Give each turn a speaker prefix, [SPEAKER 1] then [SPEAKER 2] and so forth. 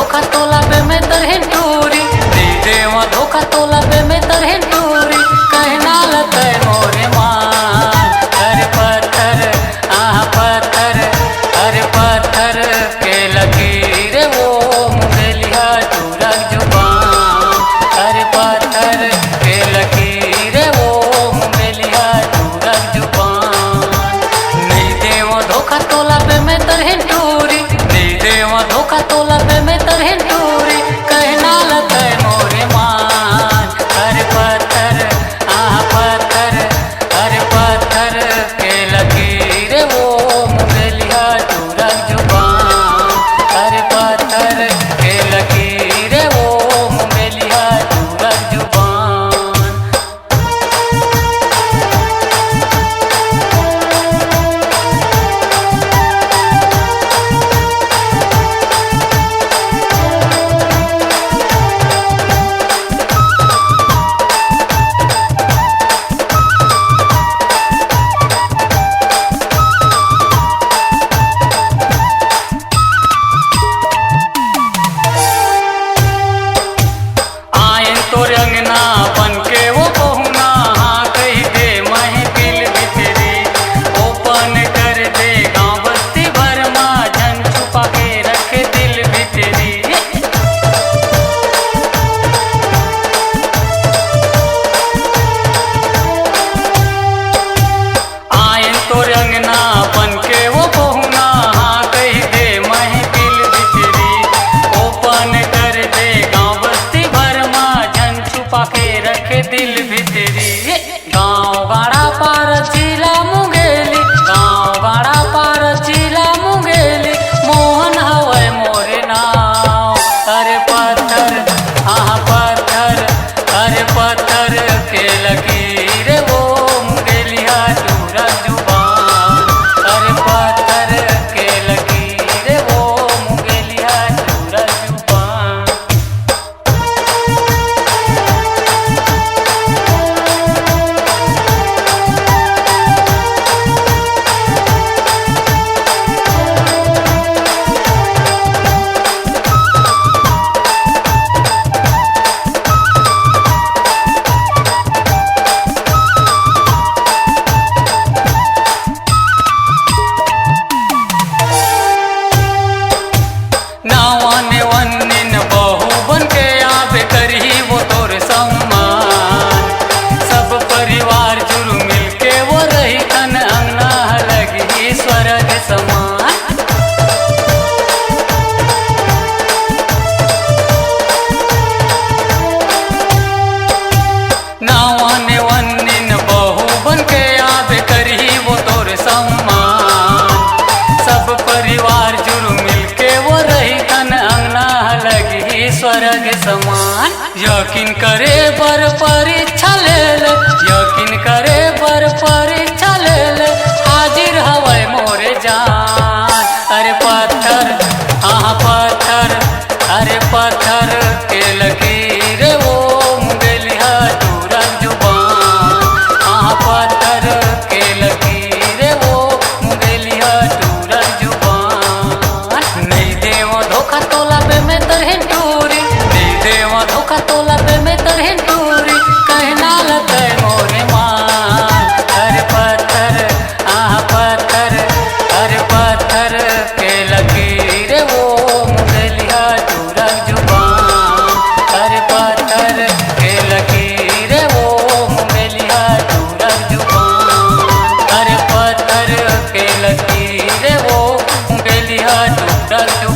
[SPEAKER 1] धोखा तोला पे मैं तरह टूरी दे देवा धोखा तोला पे मैं तरह टूरी कहना लगे मोरे मान अरे पत्थर पत्थर अरे पत्थर के लकीर वो मुगलिया टूरक जुबान अरे पत्थर के लकीर वो मुगलिया टूरक जुबान नहीं देवा धोखा तोला पे मैं तरह टूरी नहीं देवा धोखा तोला पे मैं तरह टूरी कहना लगे मोरे मान अरे पत्थर पत्थर अरे पत्थर के लकीर वो मुगलिया टूरक जुबान अरे पत्थर के लकीर वो मुगलिया टूरक जुबान। तो रंगना बन के वो बहुना हाँ कह दे महफिल भितरी ओपन कर दे गाँव बस्ती भर माँ झन छुपा के रखे दिल भितरी आयन तो रंगना बन के वो बहुना हाँ कह दे महफिल भितरी ओपन कर दे गाँव बस्ती भर छुपा के रखे दिल भितरी गाँव गाड़ा पार जिला मुंगेली गाँव गाड़ा पार जिला मुंगेली मोहन हवै मोरे नाव अरे पत्थर पत्थर अरे पत्थर के लकीर वो मुंगेलिया टूरक जुबान अरे पत्थर के लकीर वो मुंगेलिया टूरक जुबान। नावाने वन्निन बहु बन के आबे करही वो तोर सम्मान सब परिवार जुड़ मिल के वो रही तन अंगना लगी स्वर्ग समान नावाने वन्निन बहु बन के आबे करही वो तोर सम्मान सब परिवार जुड़ मिल के वो रही तन अंगना लगी स्वर्ग समान यकीन करे बर परीक्षा ले ले यकीन करे बर परीक्षा ले ले हाजिर हवै मोरे जान अरे पत्थर पत्थर अरे पत्थर के लकीर वो मुगलिया टूरक जुबान पत्थर के लकीर वो मुगलिया टूरक जुबान नहीं देवा धोखा तोला पे मैं तरह टूरी नहीं देवा धोखा तोला पे मैं तरह टूरी कहना लगे मोरे मान अरे पत्थर पत्थर अरे पत्थर के लकीर वो मुगलिया टूरक जुबान अरे पत्थर के लकीर वो मुगलिया टूरक जुबान अरे पत्थर के लकीर वो मुगलिया टूरक जुबान।